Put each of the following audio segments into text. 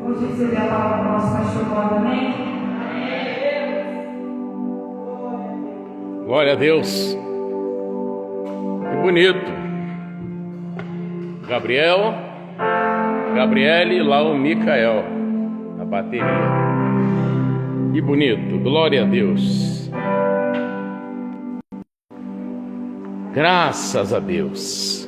Vamos receber a palavra do nosso pastor Paulo, amém? Glória a Deus. Que bonito. Gabriele e lá o Micael na bateria. Que bonito. Glória a Deus. Graças a Deus.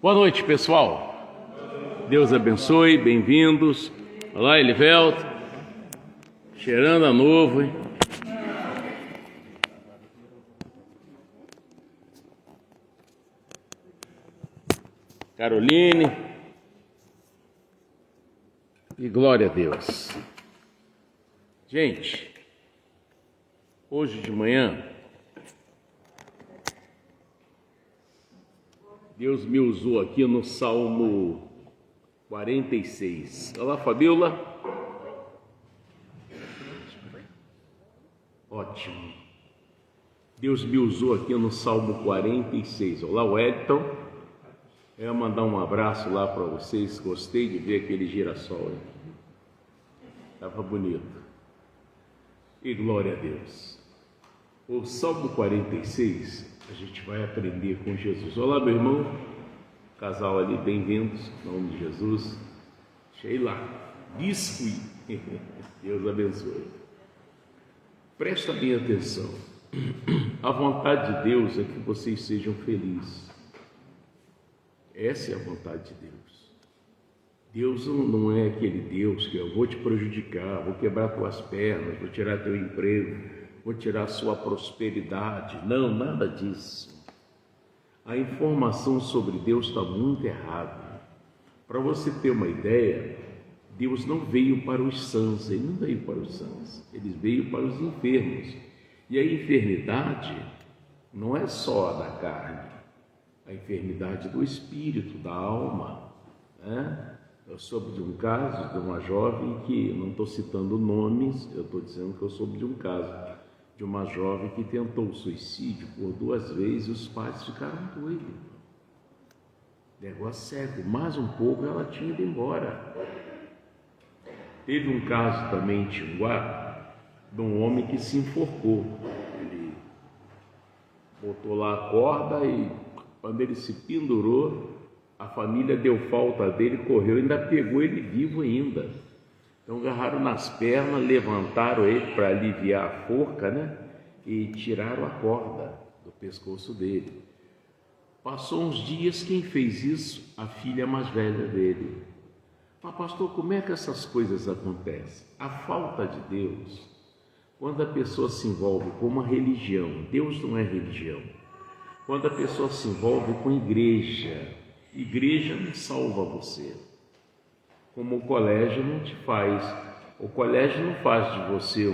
Boa noite, pessoal. Deus abençoe, bem-vindos. Olá, Elivelto. Cheirando a novo, hein? Caroline. E glória a Deus. Gente, hoje de manhã, Deus me usou aqui no Salmo 46. Olá, Fabiola. Ótimo. Deus me usou aqui no Salmo 46. Olá, Wellington. Eu ia mandar um abraço lá para vocês. Gostei de ver aquele girassol aí. Estava bonito. E glória a Deus. O Salmo 46, a gente vai aprender com Jesus. Olá, meu irmão. Casal ali, bem-vindos. Em nome de Jesus. Sheila. Biscuit. Deus abençoe. Presta bem atenção. A vontade de Deus é que vocês sejam felizes. Essa é a vontade de Deus. Deus não é aquele Deus que eu vou te prejudicar, vou quebrar tuas pernas, vou tirar teu emprego, vou tirar sua prosperidade. Não, nada disso. A informação sobre Deus está muito errada. Para você ter uma ideia, Deus não veio para os sãos, Ele não veio para os sãos, Ele veio para os enfermos. E a enfermidade não é só a da carne, a enfermidade do espírito, da alma, né? Eu soube de um caso de uma jovem que, não estou citando nomes, eu estou dizendo que eu soube de um caso de uma jovem que tentou suicídio por 2 vezes e os pais ficaram doidos. Negócio sério, mais um pouco ela tinha ido embora. Teve um caso também em Tinguá de um homem que se enforcou. Ele botou lá a corda e quando ele se pendurou, a família deu falta dele, correu, ainda pegou ele vivo ainda. Então agarraram nas pernas, levantaram ele para aliviar a forca, né? E tiraram a corda do pescoço dele. Passou uns dias, quem fez isso? A filha mais velha dele. Mas pastor, como é que essas coisas acontecem? A falta de Deus, quando a pessoa se envolve com uma religião, Deus não é religião. Quando a pessoa se envolve com igreja não salva você. Como o colégio não te faz, o colégio não faz de você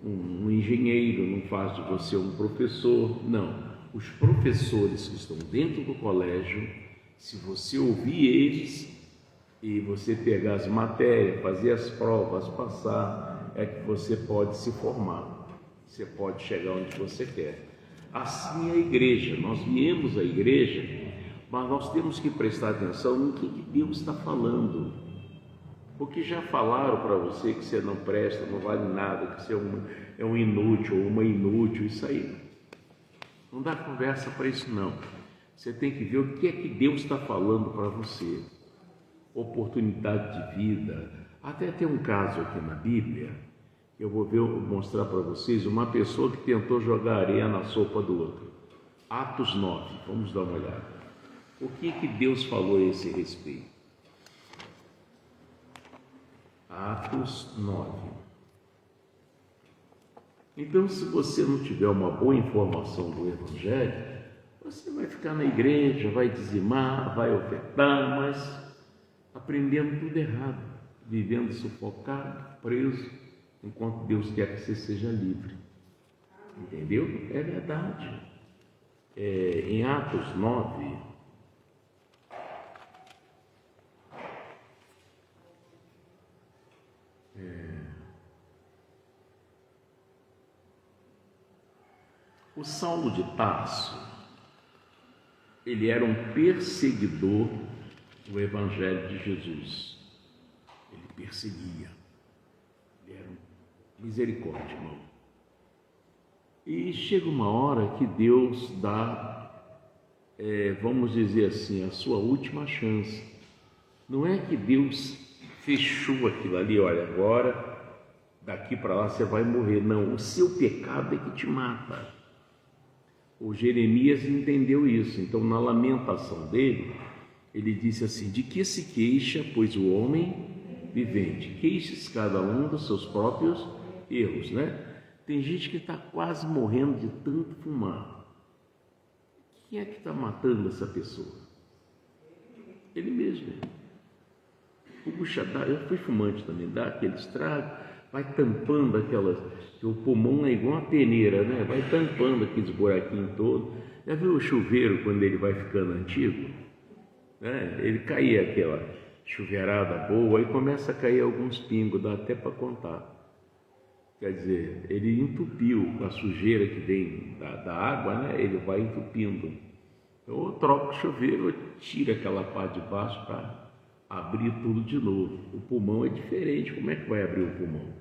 um engenheiro, não faz de você um professor, não. Os professores que estão dentro do colégio, se você ouvir eles e você pegar as matérias, fazer as provas, passar, é que você pode se formar, você pode chegar onde você quer. Assim é a igreja, nós viemos à igreja, mas nós temos que prestar atenção no que Deus está falando, porque já falaram para você que você não presta, não vale nada, que você é um inútil ou uma inútil, isso aí. Não dá conversa para isso não. Você tem que ver o que é que Deus está falando para você. Oportunidade de vida. Até tem um caso aqui na Bíblia, eu vou mostrar para vocês, uma pessoa que tentou jogar areia na sopa do outro. Atos 9, vamos dar uma olhada. O que Deus falou a esse respeito? Atos 9. Então, se você não tiver uma boa informação do Evangelho, você vai ficar na igreja, vai dizimar, vai ofertar, mas aprendendo tudo errado, vivendo sufocado, preso, enquanto Deus quer que você seja livre. Entendeu? É verdade. Em Atos 9, o Saulo de Tarso, ele era um perseguidor do Evangelho de Jesus. Ele perseguia. Ele era um misericórdia, irmão. E chega uma hora que Deus dá, vamos dizer assim, a sua última chance. Não é que Deus fechou aquilo ali, olha, agora daqui para lá você vai morrer. Não, o seu pecado é que te mata. O Jeremias entendeu isso. Então, na lamentação dele, ele disse assim: de que se queixa, pois o homem vivente? Queixa-se cada um dos seus próprios erros, né? Tem gente que está quase morrendo de tanto fumar. Quem é que está matando essa pessoa? Ele mesmo. Puxa, eu fui fumante também, dá aquele estrago, vai tampando aquelas, o pulmão é igual uma peneira, né? Vai tampando aqueles buraquinhos todos. Já viu o chuveiro quando ele vai ficando antigo? Né? Ele caía aquela chuveirada boa, aí começa a cair alguns pingos, dá até para contar. Quer dizer, ele entupiu com a sujeira que vem da água, né? Ele vai entupindo. Então, eu troco o chuveiro, eu tiro aquela parte de baixo para abrir tudo de novo. O pulmão é diferente, como é que vai abrir o pulmão?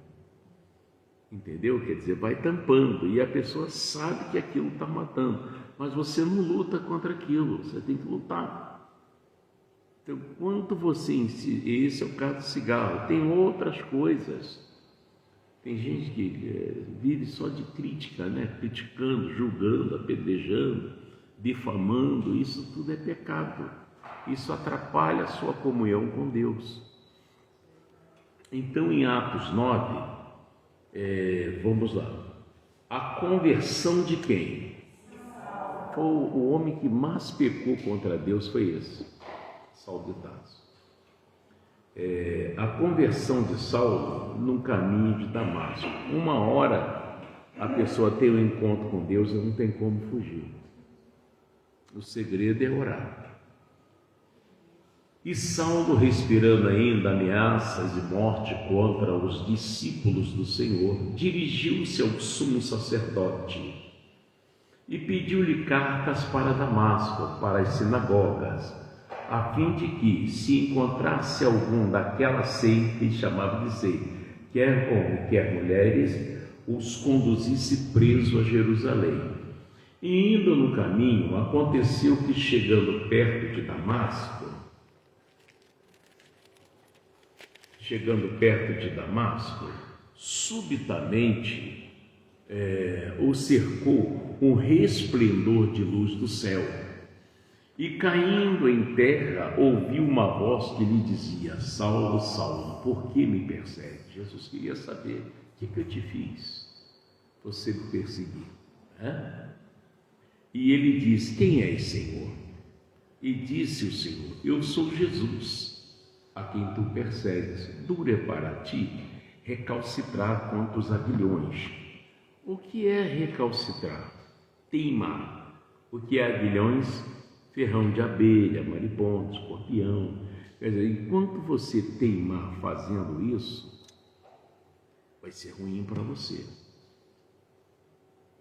Entendeu? Quer dizer, vai tampando e a pessoa sabe que aquilo está matando, mas você não luta contra aquilo, você tem que lutar. Então, quanto você esse é o caso do cigarro, tem outras coisas. Tem gente que vive só de crítica, né? Criticando, julgando, apedrejando, difamando, isso tudo é pecado. Isso atrapalha a sua comunhão com Deus. Então, em Atos 9, vamos lá. A conversão de quem? O homem que mais pecou contra Deus foi esse, Saulo de Tarso. A conversão de Saulo no caminho de Damasco. Uma hora a pessoa tem um encontro com Deus e não tem como fugir. O segredo é orar. E Saulo, respirando ainda ameaças de morte contra os discípulos do Senhor, dirigiu-se ao sumo sacerdote e pediu-lhe cartas para Damasco, para as sinagogas, a fim de que, se encontrasse algum daquela seita, e chamava de seita, quer homem, quer mulheres, os conduzisse preso a Jerusalém. E indo no caminho, aconteceu que, chegando perto de Damasco, subitamente o cercou um resplendor de luz do céu. E caindo em terra, ouviu uma voz que lhe dizia: Saulo, Saulo, por que me persegue? Jesus queria saber: o que eu te fiz? Você me perseguir. E ele disse: quem és, Senhor? E disse o Senhor: eu sou Jesus, a quem tu persegues. Duro é para ti recalcitrar contra os aguilhões. O que é recalcitrar? Teimar. O que é aguilhões? Ferrão de abelha, maripondo, escorpião. Quer dizer, enquanto você teimar fazendo isso, vai ser ruim para você.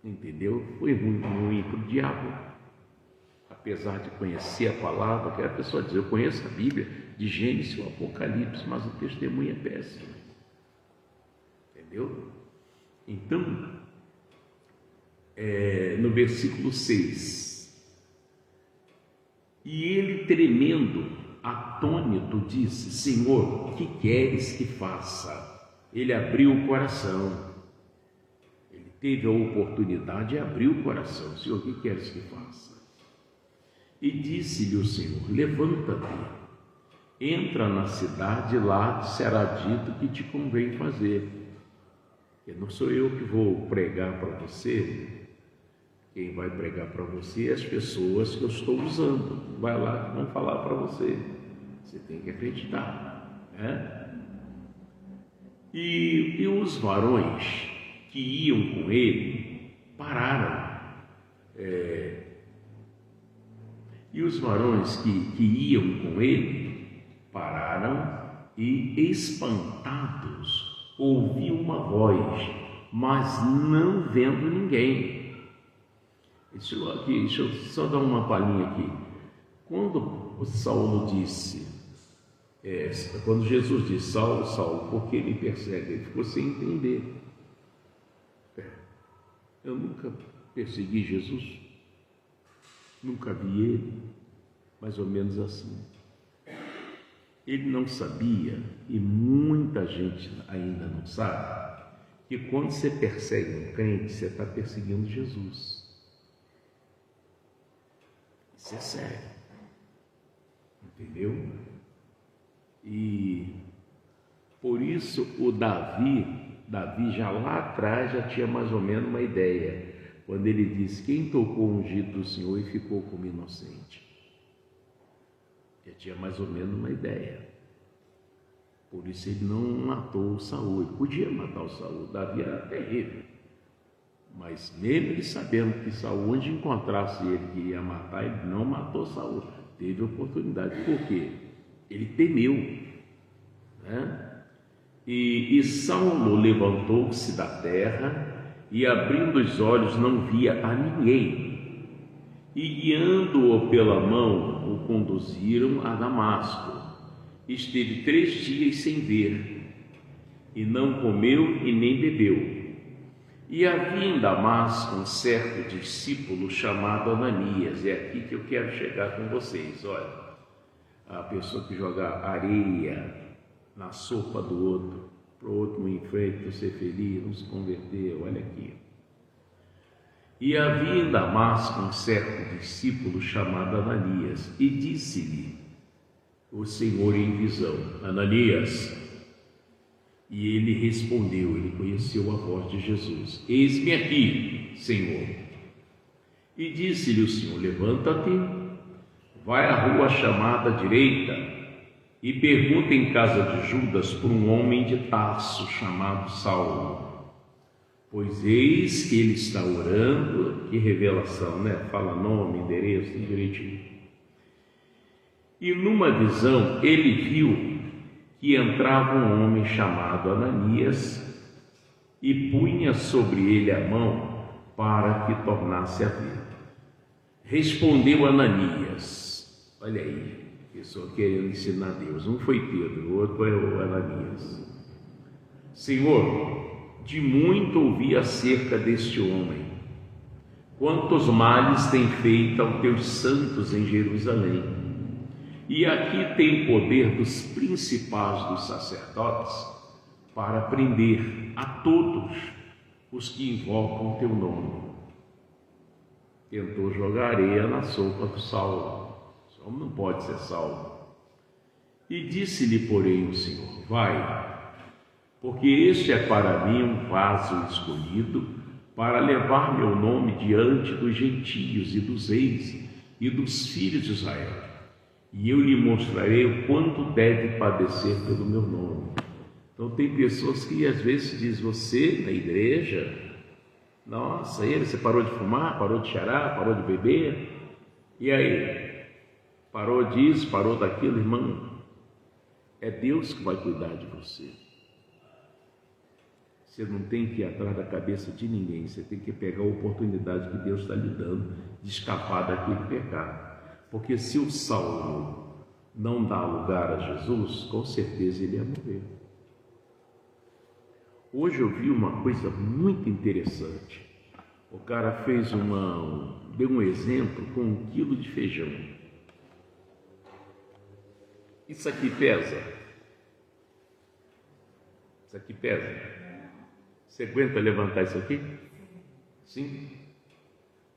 Entendeu? Foi ruim para o diabo. Apesar de conhecer a palavra, que a pessoa diz: eu conheço a Bíblia, de Gênesis ao Apocalipse, mas o testemunho é péssimo. Entendeu? Então, no versículo 6, e ele, tremendo, atônito, disse: Senhor, o que queres que faça? Ele abriu o coração. Ele teve a oportunidade e abriu o coração. Senhor, o que queres que faça? E disse-lhe o Senhor: levanta-te, entra na cidade, lá te será dito o que te convém fazer. E não sou eu que vou pregar para você. Quem vai pregar para você é as pessoas que eu estou usando. Vai lá que vão falar para você. Você tem que acreditar, né? E os varões que iam com ele pararam. E os varões que iam com ele pararam e, espantados, ouviam uma voz, mas não vendo ninguém. Deixa eu só dar uma palhinha aqui. Quando o Saulo disse, quando Jesus disse, Saulo, Saulo, por que me persegue? Ele ficou sem entender. Eu nunca persegui Jesus, nunca vi ele, mais ou menos assim. Ele não sabia, e muita gente ainda não sabe, que quando você persegue um crente, você está perseguindo Jesus. Isso é sério, entendeu? E por isso o Davi já lá atrás já tinha mais ou menos uma ideia, quando ele disse, quem tocou o ungido do Senhor e ficou como inocente? Já tinha mais ou menos uma ideia. Por isso ele não matou o Saul. Ele podia matar o Saul. Davi era terrível. Mas mesmo ele sabendo que Saul, onde encontrasse ele que ia matar, ele não matou Saul. Teve oportunidade. Por quê? Ele temeu, né? E Saulo levantou-se da terra e, abrindo os olhos, não via a ninguém. E guiando-o pela mão, o conduziram a Damasco. Esteve 3 dias sem ver, e não comeu e nem bebeu. E havia em Damasco um certo discípulo chamado Ananias. É aqui que eu quero chegar com vocês. Olha, a pessoa que joga areia na sopa do outro, para o outro não ir em frente, não ser feliz, não se converter, olha aqui. E havia em Damasco um certo discípulo chamado Ananias, e disse-lhe o Senhor em visão, Ananias. E ele respondeu, ele conheceu a voz de Jesus, eis-me aqui, Senhor. E disse-lhe o Senhor, levanta-te, vai à rua chamada direita, e pergunta em casa de Judas por um homem de Tarso chamado Saulo. Pois eis que ele está orando, que revelação, né? Fala nome, endereço, tudo direitinho. E numa visão ele viu que entrava um homem chamado Ananias e punha sobre ele a mão para que tornasse a ver. Respondeu Ananias, olha aí, pessoa querendo ensinar Deus, um foi Pedro, o outro é o Ananias. Senhor, de muito ouvi acerca deste homem, quantos males tem feito aos teus santos em Jerusalém, e aqui tem poder dos principais dos sacerdotes para prender a todos os que invocam teu nome. Tentou jogar areia na sopa do Saulo, esse homem não pode ser salvo. E disse-lhe, porém, o Senhor, vai, porque este é para mim um vaso escolhido para levar meu nome diante dos gentios e dos reis e dos filhos de Israel, e eu lhe mostrarei o quanto deve padecer pelo meu nome. Então tem pessoas que às vezes dizem, você na igreja, nossa, você parou de fumar, parou de cheirar, parou de beber, e aí? Parou disso, parou daquilo, irmão? É Deus que vai cuidar de você. Você não tem que ir atrás da cabeça de ninguém, você tem que pegar a oportunidade que Deus está lhe dando de escapar daquele pecado. Porque se o Saulo não dá lugar a Jesus, com certeza ele ia morrer. Hoje eu vi uma coisa muito interessante. O cara deu um exemplo com 1 quilo de feijão. Isso aqui pesa? Isso aqui pesa? Você aguenta levantar isso aqui? Sim?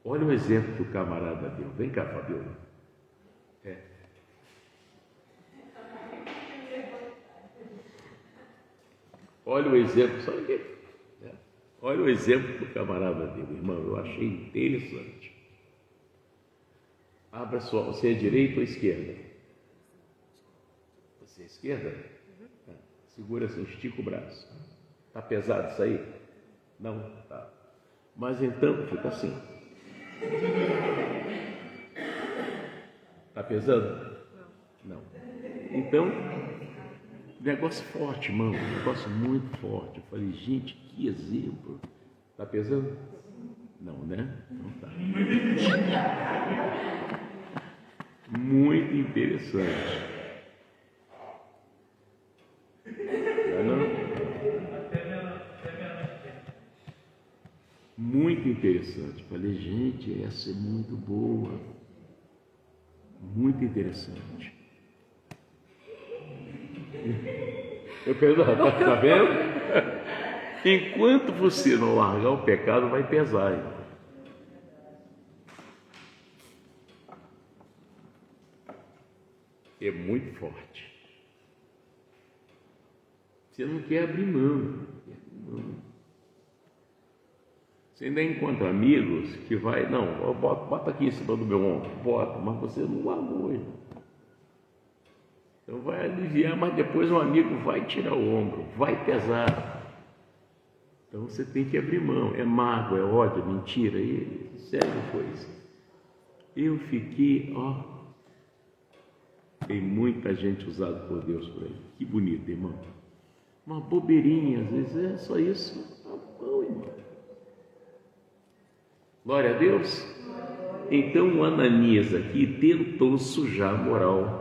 Olha o exemplo que o camarada deu. Vem cá, Fabiola. Olha o exemplo, só aqui. Olha o exemplo que o camarada deu, irmão. Eu achei interessante. Abra sua. Você é direita ou esquerda? Você é esquerda? Segura assim, estica o braço. Está pesado isso aí? Não? Tá. Mas então, fica assim. Está pesando? Não. Então, negócio forte, irmão. Negócio muito forte. Eu falei, gente, que exemplo. Está pesando? Não, né? Não está. Muito interessante. Não? Muito interessante. Falei, gente, essa é muito boa. Muito interessante. Tá vendo? Enquanto você não largar o pecado, vai pesar. Irmão. É muito forte. Você não quer abrir mão. Você ainda encontra amigos que vai, não, bota aqui em cima do meu ombro, bota, mas você não largou, irmão. Então vai aliviar, mas depois um amigo vai tirar o ombro, vai pesar. Então você tem que abrir mão. É mágoa, é ódio, é mentira, e sério coisa. Eu fiquei, tem muita gente usada por Deus por aí. Que bonito, irmão. Uma bobeirinha, às vezes é só isso. Tá bom, irmão. Glória a Deus. Então o Ananias aqui tentou sujar a moral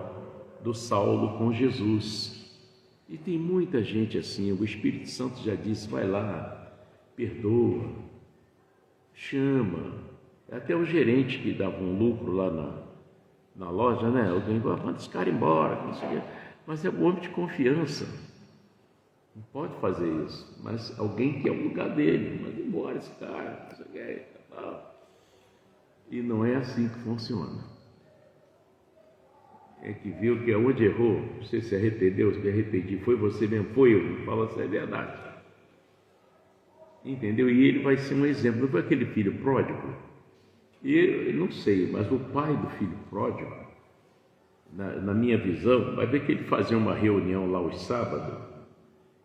do Saulo com Jesus. E tem muita gente assim. O Espírito Santo já disse, vai lá, perdoa, chama. Até o gerente que dava um lucro lá na loja, né? Alguém vai, manda esse cara embora, mas é um homem de confiança. Não pode fazer isso. Mas alguém quer o lugar dele, manda embora esse cara, isso aqui é. E não é assim que funciona. É que viu que aonde errou, você se arrependeu, se arrependi, foi você mesmo, foi eu, fala se é verdade. Entendeu? E ele vai ser um exemplo. Não foi aquele filho pródigo? E eu não sei, mas o pai do filho pródigo, na minha visão, vai ver que ele fazia uma reunião lá aos sábados,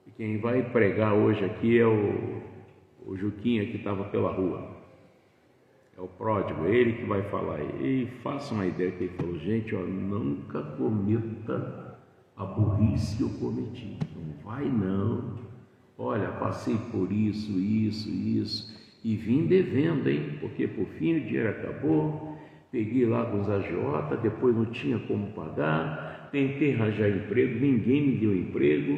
e quem vai pregar hoje aqui é o Juquinha que estava pela rua. É o pródigo, é ele que vai falar. E faça uma ideia que ele falou, gente, nunca cometa a burrice que eu cometi. Não vai não. Olha, passei por isso, e vim devendo, hein? Porque por fim o dinheiro acabou, peguei lá com os agiota, depois não tinha como pagar, tentei arranjar emprego, ninguém me deu emprego.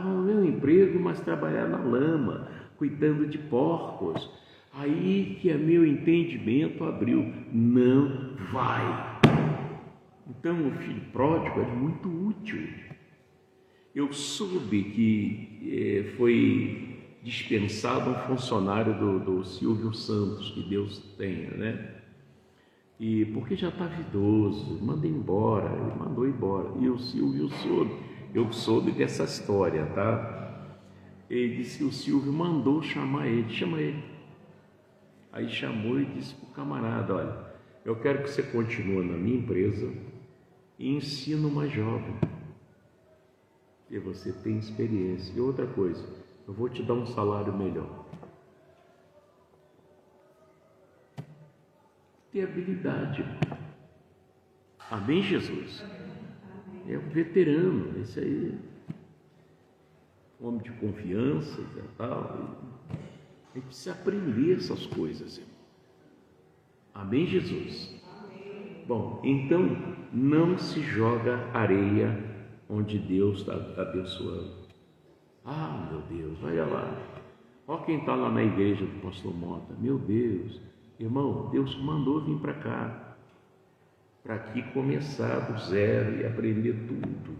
O meu emprego, mas trabalhar na lama, cuidando de porcos. Aí que meu entendimento abriu, não vai. Então o filho pródigo é muito útil. Eu soube que foi dispensado um funcionário do Silvio Santos, que Deus tenha, né? E porque já estava idoso, manda embora, ele mandou embora. E o Silvio soube, eu soube dessa história, tá? Ele disse que o Silvio mandou chamar ele, chama ele. Aí chamou e disse para o camarada, olha, eu quero que você continue na minha empresa e ensine uma jovem, porque você tem experiência. E outra coisa, eu vou te dar um salário melhor. Ter habilidade. Amém, Jesus? É um veterano, esse aí, homem de confiança e tal. A gente precisa aprender essas coisas, irmão. Amém, Jesus? Amém. Bom, então não se joga areia onde Deus está abençoando. Meu Deus, olha lá. Olha quem está lá na igreja do pastor Mota. Meu Deus, irmão, Deus mandou vir para cá, para aqui começar do zero e aprender tudo.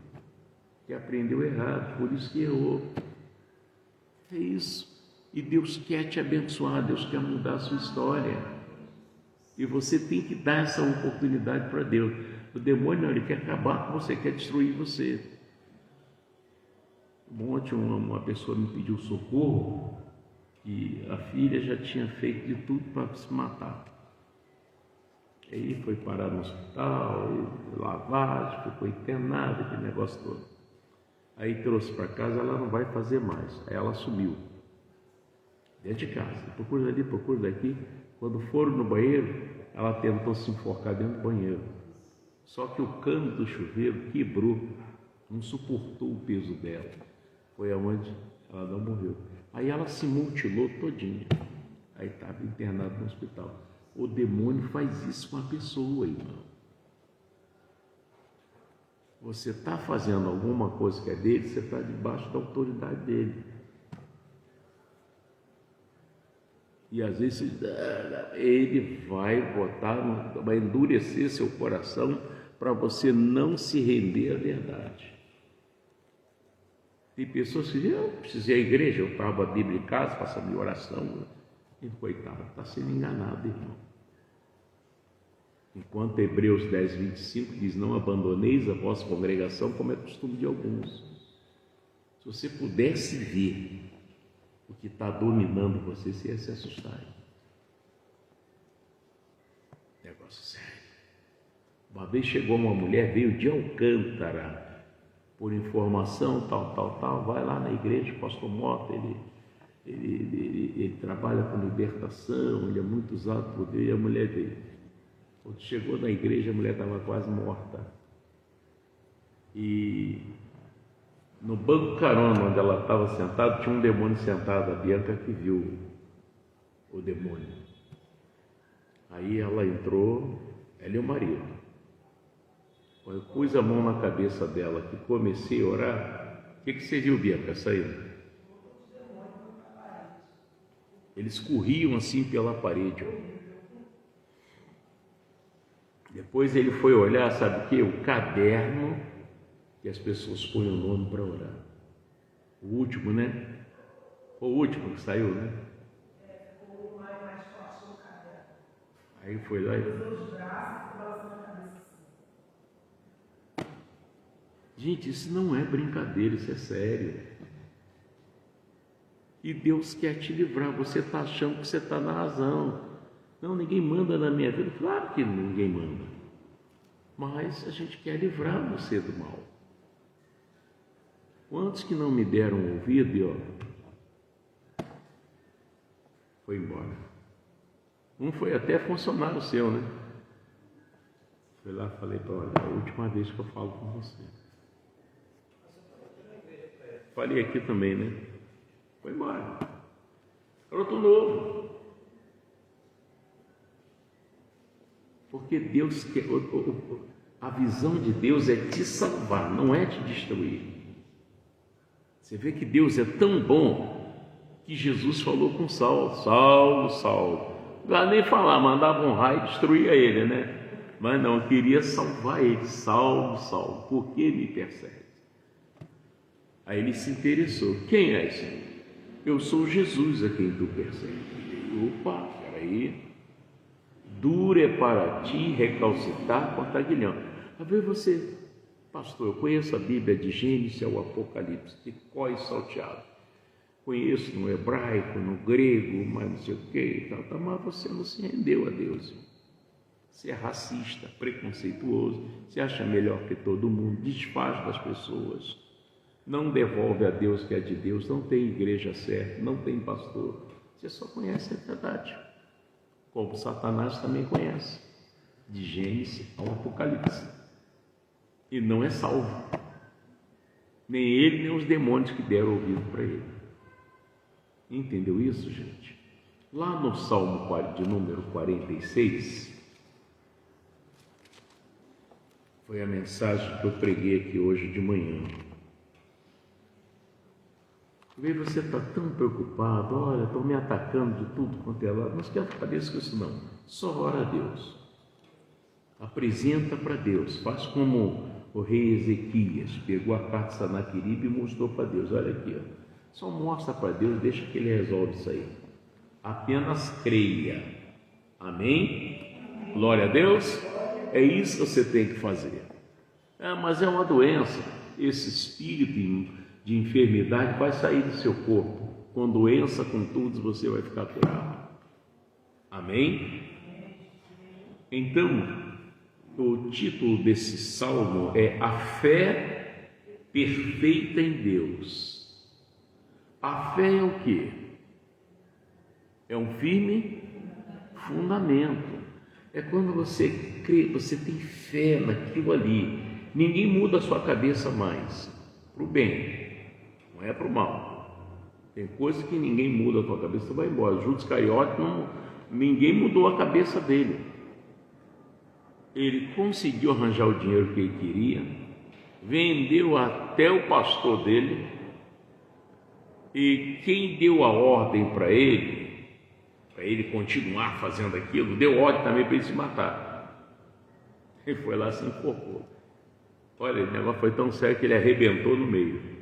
Que aprendeu errado, por isso que errou. É isso. E Deus quer te abençoar, Deus quer mudar a sua história. E você tem que dar essa oportunidade para Deus. O demônio não, ele quer acabar com você, quer destruir você. Ontem uma pessoa me pediu socorro e a filha já tinha feito de tudo para se matar. Aí foi parar no hospital, lavagem, ficou internada, aquele negócio todo. Aí trouxe para casa, ela não vai fazer mais. Aí ela sumiu. Dentro de casa, procura dali, procura daqui. Quando foram no banheiro, ela tentou se enforcar dentro do banheiro. Só que o cano do chuveiro quebrou, não suportou o peso dela. Foi aonde ela não morreu. Aí ela se mutilou todinha. Aí estava internada no hospital. O demônio faz isso com a pessoa, irmão. você está fazendo alguma coisa que é dele, você está debaixo da autoridade dele. E às vezes ele vai endurecer seu coração para você não se render à verdade. Tem pessoas que dizem, eu precisei ir à igreja, eu estava a Bíblia em casa, faço a minha oração. E coitado, está sendo enganado, irmão. Enquanto Hebreus 10, 25 diz, não abandoneis a vossa congregação, como é costume de alguns. Se você pudesse ver o que está dominando você, você ia se assustar. Negócio sério. Uma vez chegou uma mulher, veio de Alcântara, por informação, tal, vai lá na igreja, o pastor Mota, ele trabalha com libertação, ele é muito usado por Deus, e a mulher veio. Quando chegou na igreja, a mulher estava quase morta. E no banco carona, onde ela estava sentada, tinha um demônio sentado, a Bianca que viu o demônio. Aí ela entrou, ela e o marido. Quando eu pus a mão na cabeça dela, que comecei a orar, o que você viu, Bianca, saindo? Eles corriam assim pela parede. Depois ele foi olhar, sabe o quê? O caderno que as pessoas põem o nome para orar. O último, né? O último que saiu, né? O mais forte do caderno. Aí foi lá e... Os braços e balançando a cabeça assim. Gente, isso não é brincadeira, isso é sério. E Deus quer te livrar. Você está achando que você está na razão. Não, ninguém manda na minha vida. Claro que ninguém manda. Mas a gente quer livrar você do mal. Quantos que não me deram ouvido e ó, foi embora. Um foi até funcionário seu, né? Fui lá e falei para ele, olha, é a última vez que eu falo com você. Falei aqui também, né? Foi embora. Garoto novo. Porque Deus quer, a visão de Deus é te salvar, não é te destruir. Você vê que Deus é tão bom que Jesus falou com Saulo, Saulo, Saulo. Não dá nem falar, mandava um raio e destruía ele, né? Mas não, queria salvar ele. Saulo, Saulo, por que me persegue? Aí ele se interessou. Quem é esse? Eu sou Jesus a quem tu persegue. Opa, peraí. Duro é para ti recalcitar contra aguilhão. Às vezes você, pastor, eu conheço a Bíblia de Gênesis ao Apocalipse, de có e salteado. Conheço no hebraico, no grego, mas não sei o que, tal, mas você não se rendeu a Deus. Você é racista, preconceituoso, se acha melhor que todo mundo, desfaz das pessoas, não devolve a Deus que é de Deus, não tem igreja certa, não tem pastor. Você só conhece a verdade. Como Satanás também conhece, de Gênesis ao Apocalipse, e não é salvo, nem ele, nem os demônios que deram ouvido para ele. Entendeu isso, gente? Lá no Salmo de número 46, foi a mensagem que eu preguei aqui hoje de manhã. Vê, você está tão preocupado, olha, estão me atacando de tudo quanto é lado. Não esquenta a cabeça com isso não, só ora a Deus, apresenta para Deus, faz como o rei Ezequias, pegou a carta de Sanaqueribe e mostrou para Deus, olha aqui, ó. Só mostra para Deus, deixa que ele resolve isso aí, apenas creia, amém? Glória a Deus, é isso que você tem que fazer. Mas é uma doença, esse espírito de enfermidade vai sair do seu corpo. Com doença, com tudo, você vai ficar curado. Amém? Então, o título desse salmo é A Fé Perfeita em Deus. A fé é o quê? É um firme fundamento. É quando você crê, você tem fé naquilo ali. Ninguém muda a sua cabeça mais para o bem. Não é para o mal. Tem coisa que ninguém muda a tua cabeça, você vai embora. Judas Iscariote, ninguém mudou a cabeça dele. Ele conseguiu arranjar o dinheiro que ele queria, vendeu até o pastor dele, e quem deu a ordem para ele continuar fazendo aquilo, deu ordem também para ele se matar. Ele foi lá e se enforcou. Olha, o negócio foi tão sério que ele arrebentou no meio.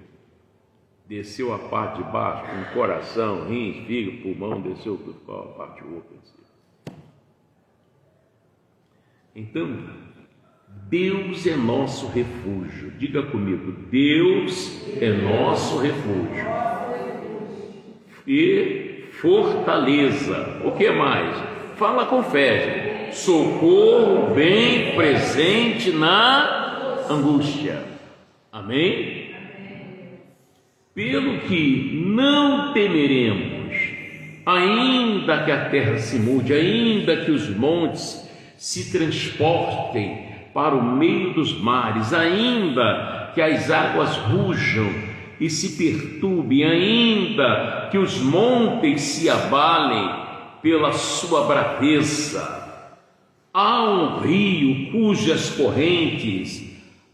Desceu a parte de baixo, com coração, rins, fígado, pulmão, desceu tudo, ficou a parte oca. Então, Deus é nosso refúgio. Diga comigo, Deus é nosso refúgio e fortaleza. O que mais? Fala com fé. Socorro bem presente na angústia. Amém? Pelo que não temeremos, ainda que a terra se mude, ainda que os montes se transportem para o meio dos mares, ainda que as águas rujam e se perturbem, ainda que os montes se abalem pela sua braveza. Há um rio cujas correntes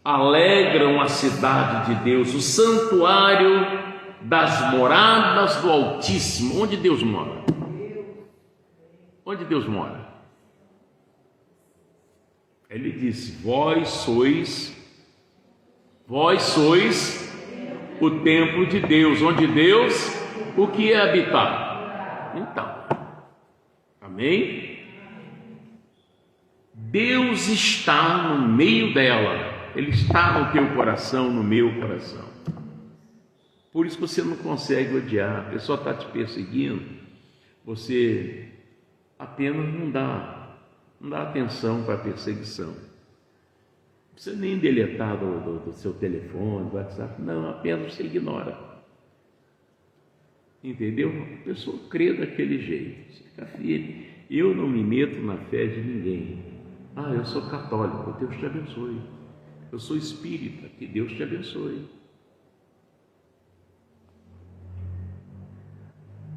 alegram a cidade de Deus, o santuário das moradas do Altíssimo. Onde Deus mora? Onde Deus mora? Ele disse: vós sois o templo de Deus. Onde Deus, o que é habitar? Então, amém? Deus está no meio dela. Ele está no teu coração, no meu coração. Por isso que você não consegue odiar. A pessoa está te perseguindo, você apenas não dá atenção para a perseguição. Não precisa nem deletar do seu telefone, do WhatsApp, não, apenas você ignora. Entendeu? A pessoa crê daquele jeito, você fica firme. Eu não me meto na fé de ninguém. Eu sou católico, Deus te abençoe. Eu sou espírita, que Deus te abençoe.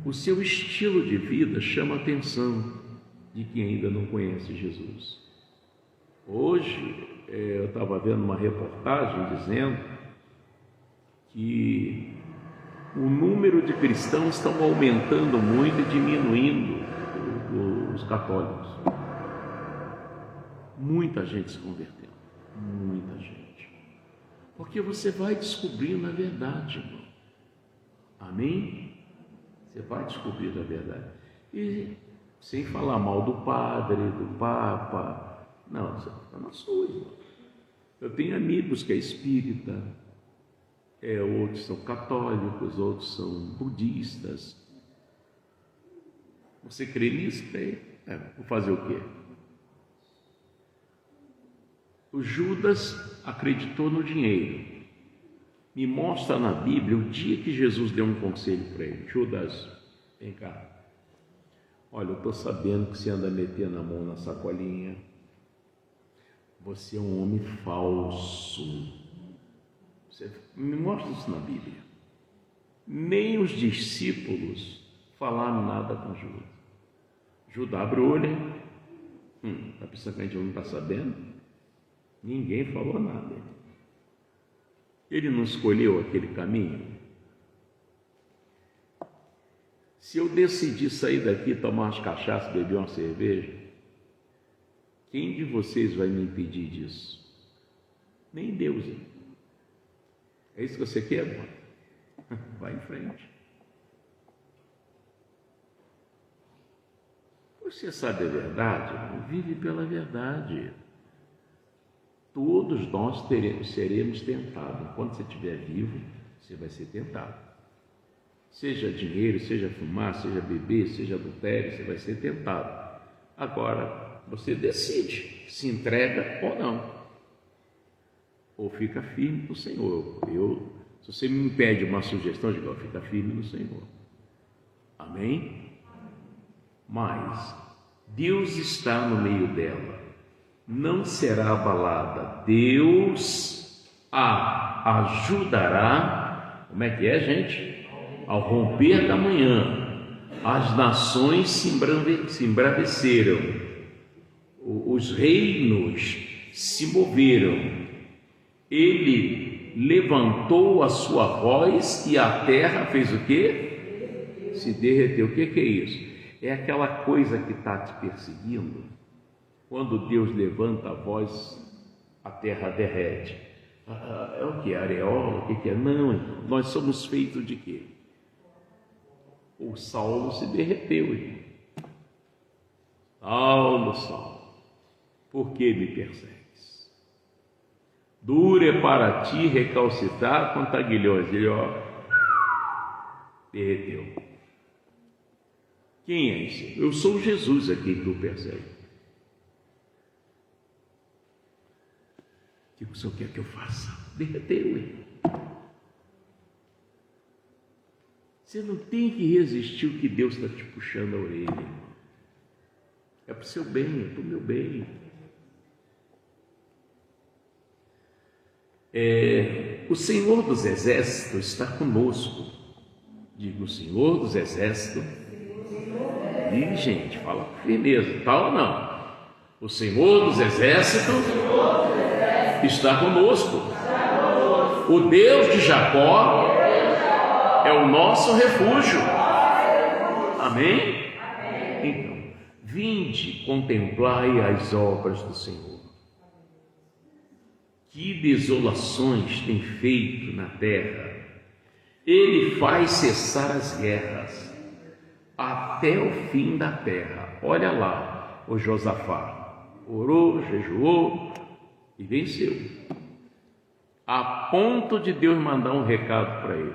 O seu estilo de vida chama a atenção de quem ainda não conhece Jesus. Hoje, eu estava vendo uma reportagem dizendo que o número de cristãos estão aumentando muito e diminuindo os católicos. Muita gente se convertendo, muita gente. Porque você vai descobrindo a verdade, irmão. Amém? Você vai descobrir a verdade. E sem falar mal do padre, do papa. Não, você fica na sua, irmão. Eu tenho amigos que é espírita, outros são católicos, outros são budistas. Você crê nisso? Vou fazer o quê? O Judas acreditou no dinheiro. Me mostra na Bíblia o dia que Jesus deu um conselho para ele. Judas, vem cá. Olha, eu estou sabendo que você anda metendo a mão na sacolinha. Você é um homem falso. Você me mostra isso na Bíblia. Nem os discípulos falaram nada com Judas. Judas abre o olho, hein? Está pensando que a gente não está sabendo? Ninguém falou nada. Ele não escolheu aquele caminho? Se eu decidir sair daqui, tomar umas cachaças, beber uma cerveja, quem de vocês vai me impedir disso? Nem Deus. É isso que você quer, mano? Vai em frente. Você sabe a verdade, irmão? Vive pela verdade. Todos nós seremos tentados. Enquanto você estiver vivo, você vai ser tentado. Seja dinheiro, seja fumar, seja beber, seja adultério, você vai ser tentado. Agora, você decide se entrega ou não. Ou fica firme no Senhor. Se você me pede uma sugestão, eu digo, fica firme no Senhor. Amém? Mas Deus está no meio dela. Não será abalada. Deus a ajudará. Como é que é, gente? Ao romper da manhã, as nações se embraveceram, os reinos se moveram. Ele levantou a sua voz e a terra fez o quê? Se derreteu. O que é isso? É aquela coisa que está te perseguindo. Quando Deus levanta a voz, a terra derrete. É o que? Areola? O que é? Não, nós somos feitos de quê? O Saulo se derreteu. Saulo, Saulo, por que me persegues? Duro é para ti recalcitrar contra aguilhões. Ele, derreteu. Quem é esse? Eu sou Jesus a quem tu persegue. O que o Senhor quer que eu faça? Derreteu. Você não tem que resistir o que Deus está te puxando a orelha. É para o seu bem, é para o meu bem. O Senhor dos Exércitos está conosco. Digo, o Senhor dos Exércitos. E, gente, fala com firmeza, tá ou não? O Senhor dos Exércitos está conosco. O Deus de Jacó é o nosso refúgio. Amém? Então, vinde, contemplai as obras do Senhor. Que desolações tem feito na terra. Ele faz cessar as guerras até o fim da terra. Olha lá, o Josafá orou, jejuou e venceu, a ponto de Deus mandar um recado para ele: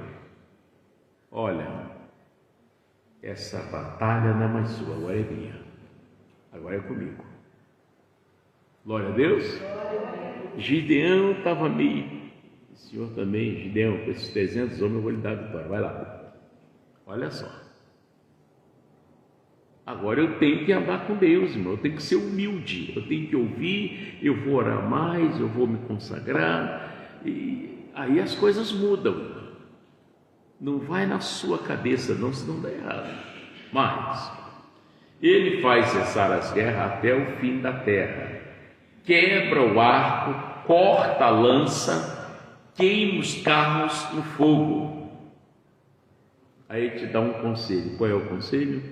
olha, essa batalha não é mais sua, agora é minha, agora é comigo. Glória a Deus. Gideão estava meio, o Senhor também, Gideão, com esses 300 homens eu vou lhe dar a vitória, vai lá. Olha só, agora eu tenho que andar com Deus, irmão, eu tenho que ser humilde, eu tenho que ouvir, eu vou orar mais, eu vou me consagrar, e aí as coisas mudam. Não vai na sua cabeça não, senão dá errado. Mas ele faz cessar as guerras até o fim da terra, quebra o arco, corta a lança, queima os carros no fogo. Aí te dá um conselho. Qual é o conselho?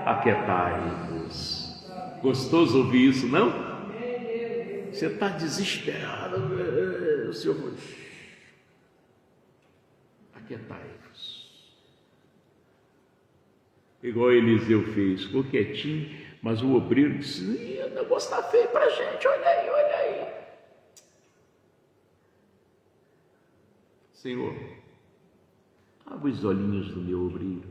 Aquietai-vos. Gostoso ouvir isso, não? Você está desesperado. O Senhor falou: aquietai-vos. Igual Eliseu fez, ficou quietinho, mas o obreiro disse: o negócio está feio para a gente, olha aí, olha aí. Senhor, abre os olhinhos do meu obreiro.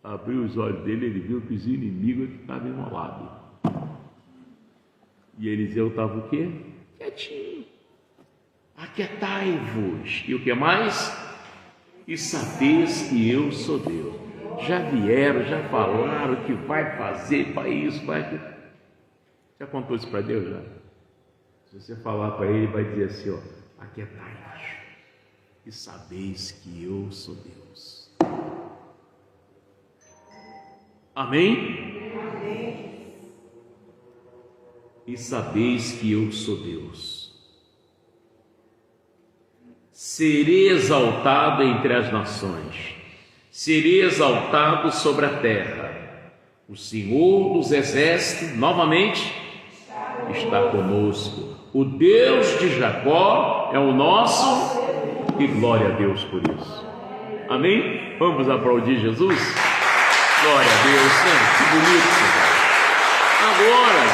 Abriu os olhos dele, ele viu que os inimigos estavam enrolados. E Eliseu estava o quê? Quietinho. Aquietai-vos. E o que mais? E sabeis que eu sou Deus. Já vieram, já falaram que vai fazer para isso, vai aquilo. Já contou isso para Deus já? Se você falar para ele, vai dizer assim, ó: aquietai-vos e sabeis que eu sou Deus. Amém? Amém. E sabeis que eu sou Deus. Serei exaltado entre as nações, serei exaltado sobre a terra. O Senhor dos Exércitos, novamente, está conosco. O Deus de Jacó é o nosso, e glória a Deus por isso. Amém? Vamos aplaudir Jesus? Glória a Deus, que bonito. Agora,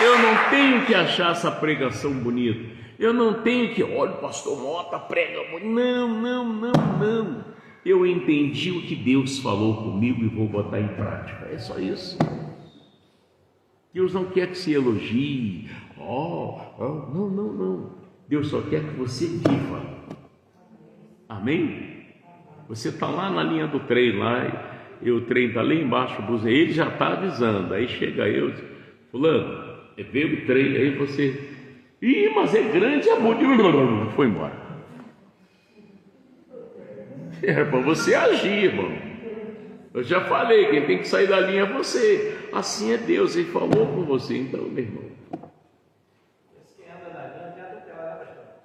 eu não tenho que achar essa pregação bonita. Eu não tenho que, olha, o pastor Mota prega muito. Não. Eu entendi o que Deus falou comigo e vou botar em prática. É só isso. Deus não quer que se elogie. Não. Deus só quer que você viva. Amém? Você está lá na linha do trem, lá, e o trem está lá embaixo, ele já está avisando. Aí chega eu, fulano, veio o trem, aí você, mas é grande, é muito, foi embora. Era para você agir, irmão. Eu já falei, quem tem que sair da linha é você. Assim é Deus, Ele falou com você, então, meu irmão.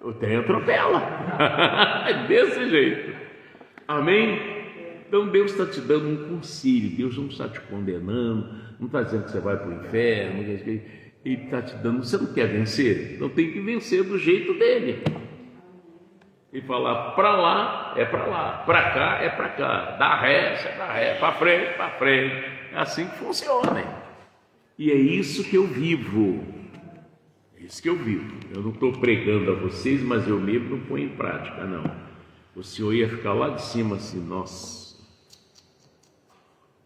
o trem atropela. É desse jeito. Amém? Então Deus está te dando um conselho, Deus não está te condenando, não está dizendo que você vai para o inferno, Ele está te dando, você não quer vencer? Então tem que vencer do jeito dele. E falar, para lá é para lá, para cá é para cá, dá ré, é dá ré, para frente. É assim que funciona. E é isso que eu vivo. É isso que eu vivo. Eu não estou pregando a vocês, mas eu mesmo não ponho em prática, não. O senhor ia ficar lá de cima assim, nossa,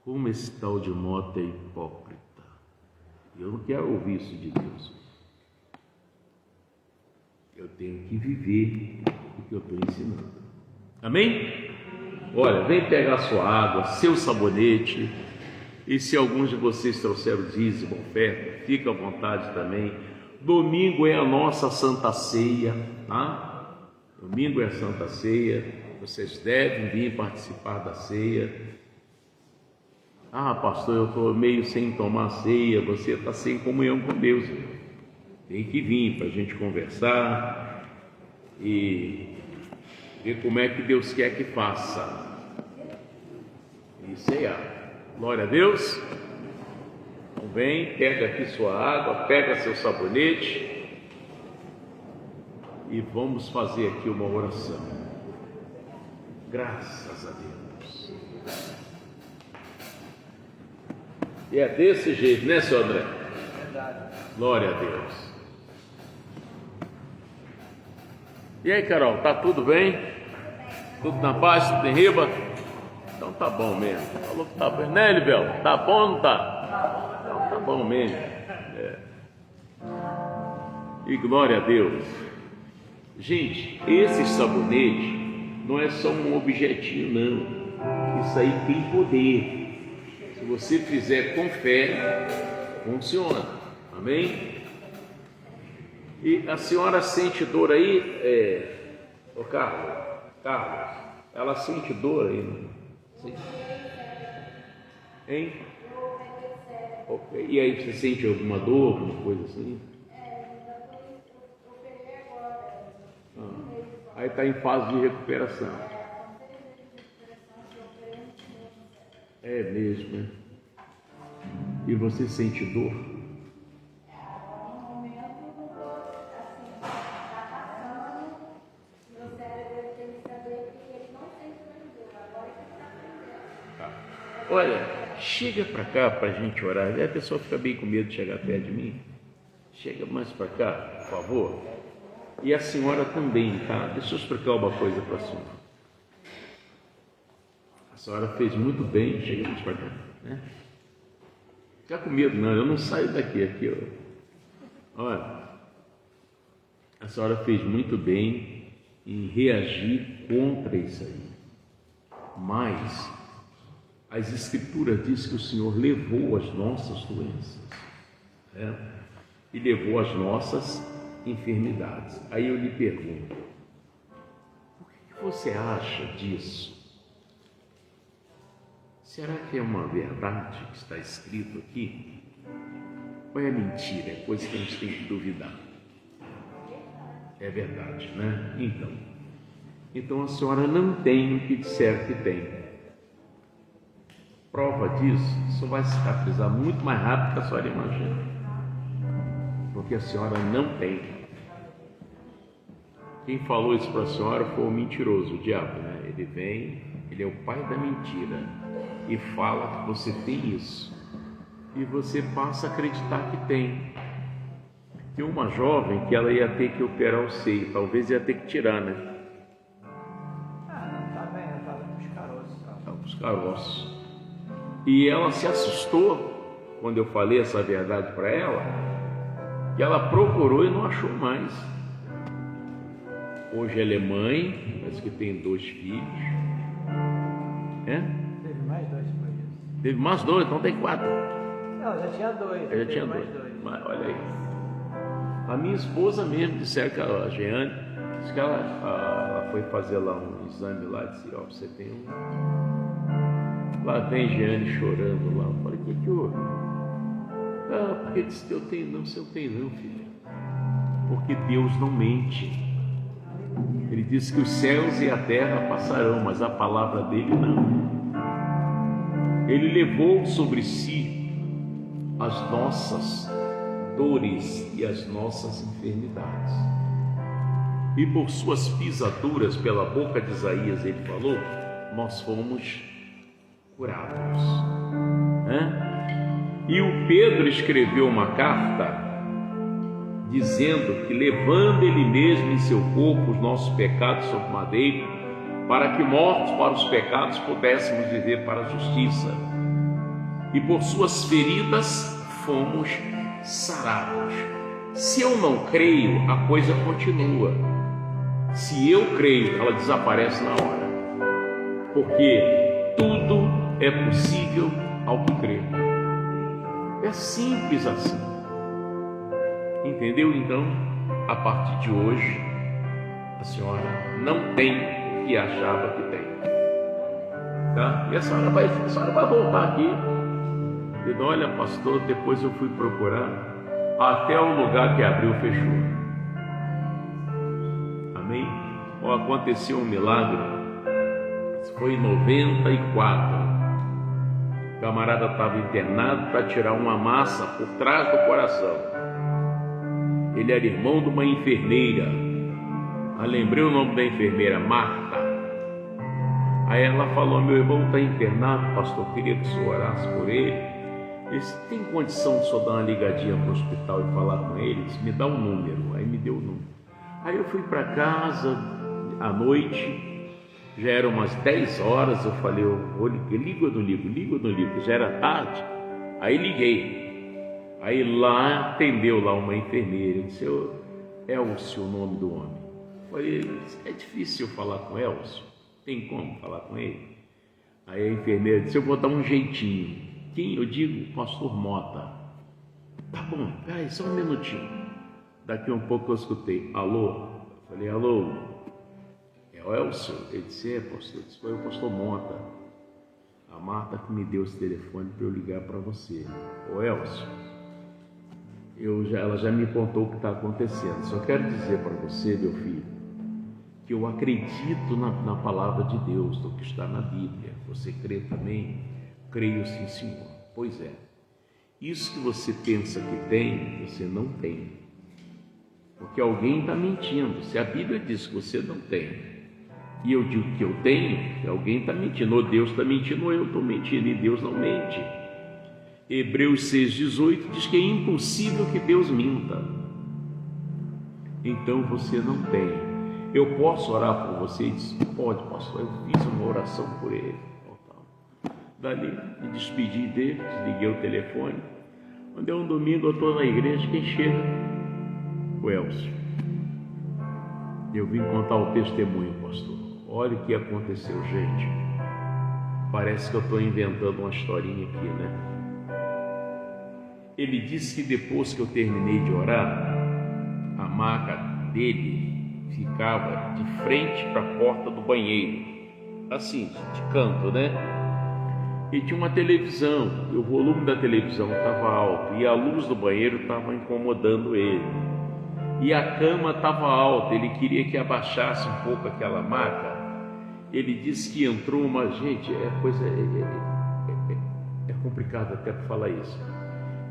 como esse tal de Mota é hipócrita. Eu não quero ouvir isso de Deus. Eu tenho que viver o que eu estou ensinando. Amém? Olha, vem pegar sua água, seu sabonete. E se alguns de vocês trouxeram dízimo, oferta, fica à vontade também. Domingo é a nossa Santa Ceia, tá? Domingo é a Santa Ceia. Vocês devem vir participar da ceia. Ah, pastor, eu estou meio sem tomar ceia. Você está sem comunhão com Deus. Tem que vir para a gente conversar e ver como é que Deus quer que faça. E ceia. Glória a Deus. Então vem, pega aqui sua água, pega seu sabonete e vamos fazer aqui uma oração. Graças a Deus. E é desse jeito, né, senhor André? Glória a Deus. E aí, Carol, tá tudo bem? Tudo na paz, tudo em riba? Então tá bom mesmo. Falou que tá bem, né, Libel? Tá bom ou não tá? Então tá bom mesmo. É. E glória a Deus. Gente, esse sabonete não é só um objetinho, não. Isso aí tem poder. Se você fizer com fé, funciona. Amém? E a senhora sente dor aí, ô Carlos, ela sente dor aí, não? Sim. Hein? Okay. E aí você sente alguma dor, alguma coisa assim? Aí está em fase de recuperação. É mesmo, né? E você sente dor? Olha, chega para cá para a gente orar. A pessoa fica bem com medo de chegar perto de mim. Chega mais para cá, por favor. E a senhora também, tá? Deixa eu explicar uma coisa para a senhora. A senhora fez muito bem. Chega mais para cá, né? Fica com medo, não. Eu não saio daqui. Aqui, ó. Olha, a senhora fez muito bem em reagir contra isso aí. Mas as Escrituras dizem que o Senhor levou as nossas doenças, né? E levou as nossas enfermidades. Aí eu lhe pergunto, o que você acha disso? Será que é uma verdade que está escrito aqui? Ou é mentira? É coisa que a gente tem que duvidar. É verdade, né? Então a senhora não tem o que disser que tem. Prova disso, isso vai cicatrizar muito mais rápido do que a senhora imagina. Porque a senhora não tem. Quem falou isso para a senhora foi o mentiroso, o diabo, né? Ele vem, ele é o pai da mentira e fala que você tem isso. E você passa a acreditar que tem. Tem uma jovem que ela ia ter que operar o seio, talvez ia ter que tirar, né? Tá bem, ela estava com os caroços. Estava com os caroços. E ela se assustou quando eu falei essa verdade para ela, que ela procurou e não achou mais. Hoje ela é mãe, parece que tem 2 filhos. É? Teve mais 2 por isso. Teve mais 2, então tem 4. Não, já tinha 2. Eu já tinha 2. Mas olha aí. A minha esposa mesmo disseram que a Jeane, disse que ela foi fazer lá um exame lá e disse, ó, você tem um. Lá vem Jeane chorando lá. Eu falei, o que houve? Ah, porque disse que eu tenho não, se eu tenho não, filha. Porque Deus não mente. Ele disse que os céus e a terra passarão, mas a palavra dele não. Ele levou sobre si as nossas dores e as nossas enfermidades. E por suas pisaduras, pela boca de Isaías, ele falou, nós fomos curados. E o Pedro escreveu uma carta dizendo que levando ele mesmo em seu corpo os nossos pecados sobre o madeiro, para que mortos para os pecados pudéssemos viver para a justiça. E por suas feridas fomos sarados. Se eu não creio, a coisa continua. Se eu creio, ela desaparece na hora. Porque tudo é possível ao que crê. É simples assim. Entendeu? Então, a partir de hoje, a senhora não tem o que achava que tem. Tá? E a senhora vai voltar aqui. E olha, pastor, depois eu fui procurar, até o lugar que abriu fechou. Amém? Aconteceu um milagre. Isso foi em 94. O camarada estava internado para tirar uma massa por trás do coração. Ele era irmão de uma enfermeira. Eu lembrei o nome da enfermeira, Marta. Aí ela falou, meu irmão está internado, pastor, queria que o senhor orasse por ele. Ele disse, tem condição de o senhor dar uma ligadinha para o hospital e falar com ele? Ele disse, me dá um número. Aí me deu o número. Aí eu fui para casa à noite, já eram umas 10 horas, eu falei, ligo ou não ligo? Já era tarde. Aí liguei. Aí lá atendeu lá uma enfermeira. Eu disse, Elcio, o nome do homem. Eu falei, é difícil eu falar com Elcio? Tem como falar com ele? Aí a enfermeira disse, eu vou dar um jeitinho. Quem? Eu digo, pastor Mota. Tá bom, peraí, só um minutinho. Daqui um pouco eu escutei, alô? Eu falei, alô? É o Elcio? Ele disse, pastor. Eu disse, foi o pastor Mota. A Marta que me deu esse telefone para eu ligar para você. Ô Elcio, ela já me contou o que está acontecendo. Só quero dizer para você, meu filho, que eu acredito na palavra de Deus, do que está na Bíblia. Você crê também? Creio sim, Senhor. Pois é. Isso que você pensa que tem, você não tem. Porque alguém está mentindo. Se a Bíblia diz que você não tem, e eu digo que eu tenho, alguém está mentindo. Ou Deus está mentindo, ou eu estou mentindo, e Deus não mente. Hebreus 6,18 diz que é impossível que Deus minta. Então você não tem. Eu posso orar por você? Ele disse, pode, pastor. Eu fiz uma oração por ele. Dali, me despedi dele, desliguei o telefone. Quando é um domingo, eu estou na igreja, quem chega? O Elcio. Eu vim contar o testemunho, pastor. Olha o que aconteceu, gente. Parece que eu estou inventando uma historinha aqui, né? Ele disse que depois que eu terminei de orar, a maca dele ficava de frente para a porta do banheiro, assim, de canto, né? E tinha uma televisão, e o volume da televisão estava alto, e a luz do banheiro estava incomodando ele. E a cama estava alta, ele queria que abaixasse um pouco aquela maca. Ele disse que entrou uma... Gente, é complicado até para falar isso.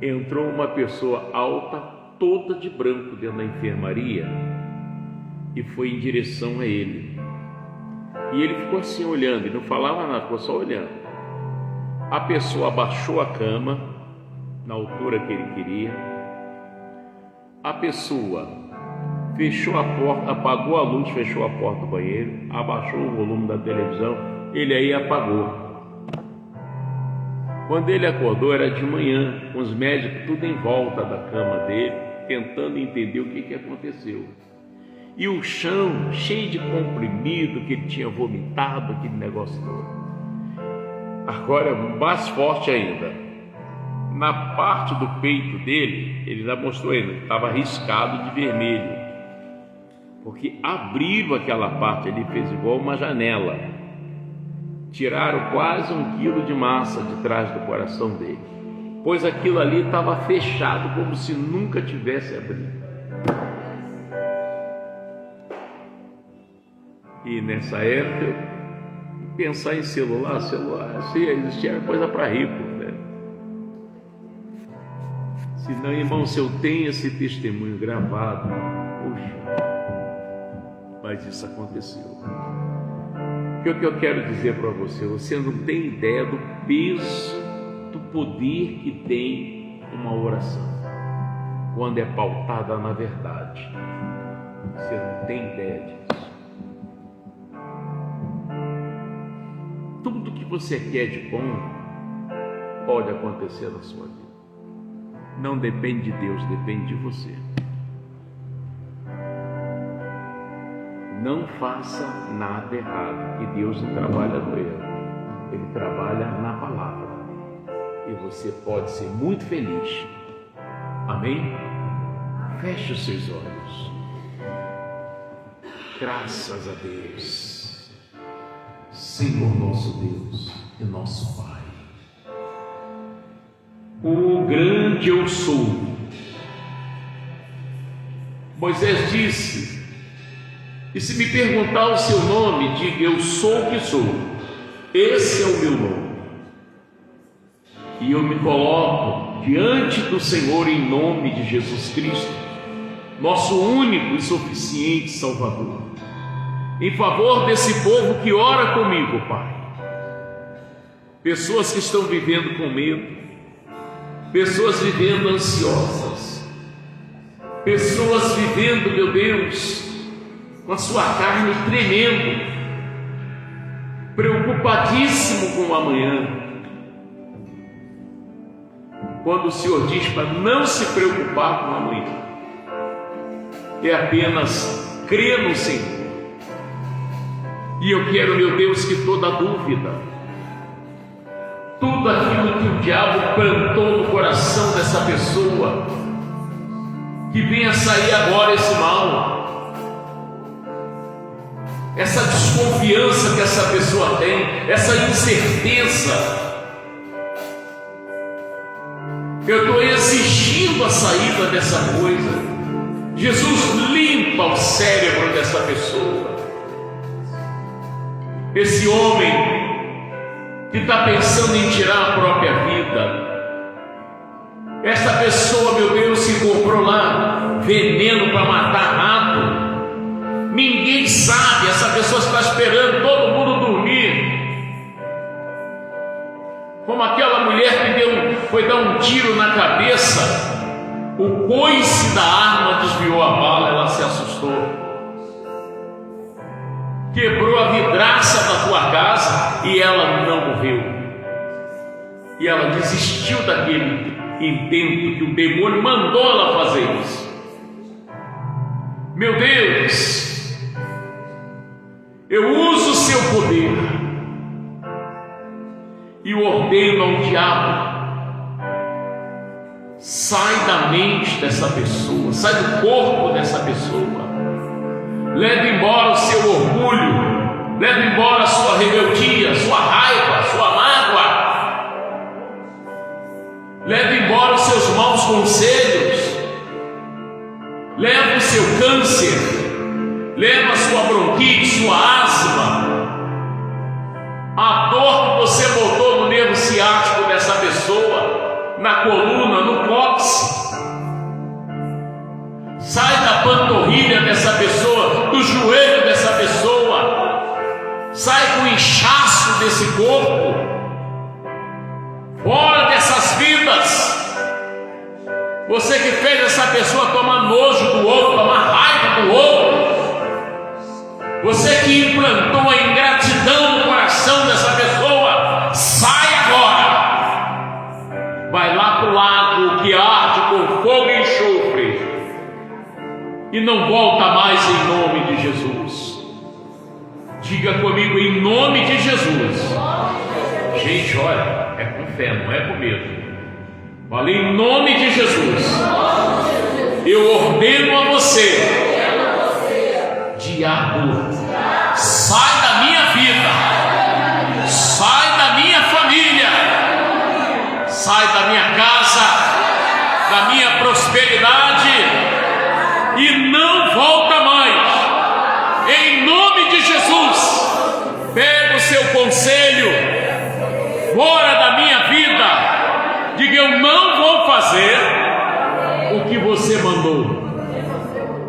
Entrou uma pessoa alta, toda de branco dentro da enfermaria, e foi em direção a ele. E ele ficou assim olhando, e não falava nada, ficou só olhando. A pessoa abaixou a cama, na altura que ele queria. A pessoa fechou a porta, apagou a luz, fechou a porta do banheiro, abaixou o volume da televisão, ele aí apagou. Quando ele acordou era de manhã, com os médicos tudo em volta da cama dele, tentando entender o que aconteceu. E o chão cheio de comprimido, que ele tinha vomitado, aquele negócio todo. Agora, mais forte ainda, na parte do peito dele, ele já mostrou ainda, estava riscado de vermelho, porque abriram aquela parte ali, fez igual uma janela, tiraram quase 1 quilo de massa de trás do coração dele, pois aquilo ali estava fechado como se nunca tivesse abrido. E nessa época, pensar em celular, se existia era coisa para rico, né? Se não, irmão, se eu tenho esse testemunho gravado, puxa, mas isso aconteceu. O que eu quero dizer para você, você não tem ideia do peso, do poder que tem uma oração, quando é pautada na verdade. Você não tem ideia disso. Tudo que você quer de bom pode acontecer na sua vida. Não depende de Deus, depende de você. Não faça nada errado, que Deus não trabalha no erro, Ele trabalha na palavra, e você pode ser muito feliz. Amém? Feche os seus olhos. Graças a Deus, Senhor nosso Deus e nosso Pai, o grande eu sou. Moisés disse: e se me perguntar o seu nome, diga: eu sou o que sou. Esse é o meu nome. E eu me coloco diante do Senhor em nome de Jesus Cristo, nosso único e suficiente Salvador, em favor desse povo que ora comigo, Pai. Pessoas que estão vivendo com medo, pessoas vivendo ansiosas, pessoas vivendo, meu Deus, com a sua carne tremendo, preocupadíssimo com o amanhã. Quando o Senhor diz para não se preocupar com o amanhã, é apenas crer no Senhor. E eu quero, meu Deus, que toda dúvida, tudo aquilo que o diabo plantou no coração dessa pessoa, que venha sair agora esse mal, essa desconfiança que essa pessoa tem, essa incerteza. Eu estou exigindo a saída dessa coisa. Jesus limpa o cérebro dessa pessoa. Esse homem que está pensando em tirar a própria vida, essa pessoa, meu Deus, que comprou lá veneno para matar rato. Ninguém sabe, essa pessoa está esperando todo mundo dormir. Como aquela mulher que foi dar um tiro na cabeça, o coice da arma desviou a bala, ela se assustou. Quebrou a vidraça da tua casa e ela não morreu. E ela desistiu daquele intento que o demônio mandou ela fazer isso. Meu Deus, eu uso o seu poder e ordeno ao diabo: sai da mente dessa pessoa, sai do corpo dessa pessoa, leve embora o seu orgulho, leve embora a sua rebeldia, a sua raiva, a sua mágoa, leve embora os seus maus conselhos, leve o seu câncer, leva a sua bronquite, sua asma, a dor que você botou no nervo ciático dessa pessoa, na coluna, no cóccix. Sai da panturrilha dessa pessoa, do joelho dessa pessoa, sai com o inchaço desse corpo, fora dessas vidas. Você que fez essa pessoa tomar nojo do outro, tomar raiva do outro, você que implantou a ingratidão no coração dessa pessoa, sai agora. Vai lá para o lago que arde com fogo e enxofre e não volta mais, em nome de Jesus. Diga comigo: em nome de Jesus. Gente, olha, é com fé, não é com medo. Fala: em nome de Jesus, eu ordeno a você, diabo, sai da minha vida, sai da minha família, sai da minha casa, da minha prosperidade e não volta mais, em nome de Jesus. fazer o que você mandou.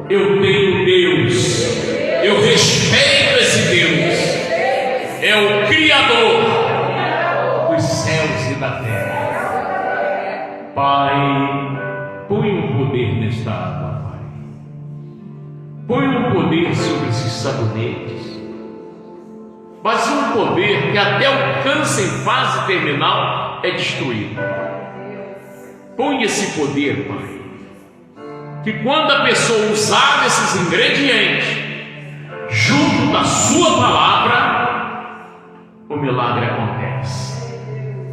Eu tenho Deus, eu respeito esse Deus, é o Criador dos céus e da terra. Pai, põe um poder nesta água, Pai. Põe um poder sobre esses sabonetes, mas um poder que até o câncer em fase terminal é destruído. Põe esse poder, Pai, que quando a pessoa usar esses ingredientes junto da sua palavra, o milagre acontece.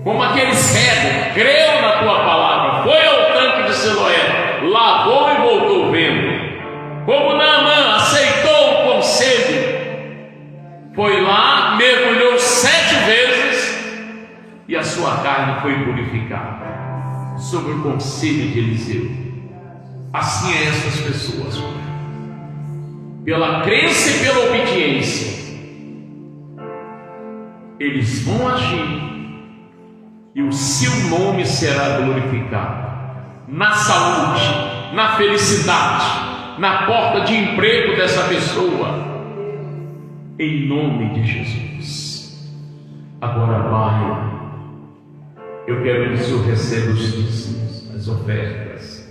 Como aquele cego creu na tua palavra, foi ao tanque de Siloé, lavou e voltou vendo. Como Naamã aceitou o conselho, foi lá, mergulhou 7 vezes e a sua carne foi purificada, sob o conselho de Eliseu. Assim é essas pessoas, pela crença e pela obediência, eles vão agir e o seu nome será glorificado na saúde, na felicidade, na porta de emprego dessa pessoa, em nome de Jesus. Agora, Pai, eu quero que o Senhor receba os dízimos, as ofertas.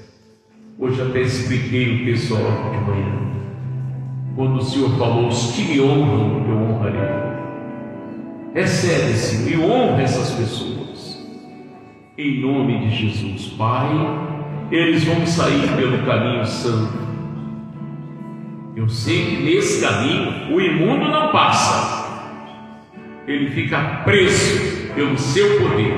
Hoje até expliquei o texto de manhã, quando o Senhor falou: os que me honram, eu honrarei. Recebe, Senhor, e honra essas pessoas, em nome de Jesus. Pai, eles vão sair pelo caminho santo. Eu sei que nesse caminho o imundo não passa, ele fica preso pelo seu poder.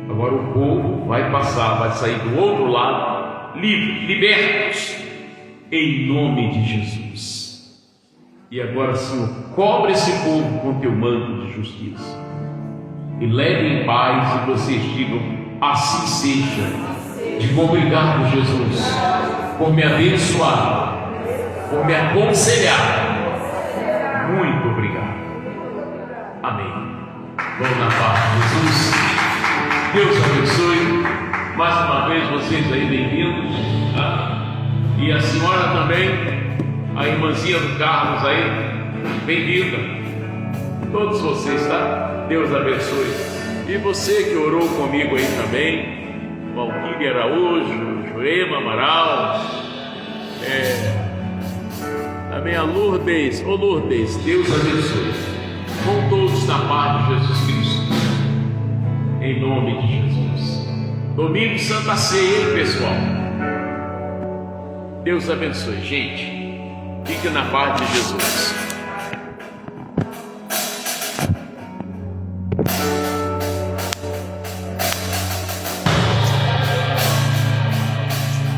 Agora o povo vai passar, vai sair do outro lado, livres, libertos, em nome de Jesus. E agora, Senhor, cobre esse povo com teu manto de justiça e leve em paz, e vocês digam: assim seja. Digo: obrigado, Jesus, por me abençoar, por me aconselhar. Muito obrigado. Amém. Vamos na paz de Jesus. Deus abençoe. Mais uma vez vocês aí, bem-vindos, tá? E a senhora também, a irmãzinha do Carlos aí, bem-vinda. Todos vocês, tá? Deus abençoe. E você que orou comigo aí também, Valquíria Araújo, Joema Amaral, também a Lourdes. Ô Lourdes, Deus abençoe. Com todos na paz de Jesus Cristo, em nome de Jesus. Domingo Santa Ceia, hein, pessoal? Deus abençoe, gente. Fique na paz de Jesus.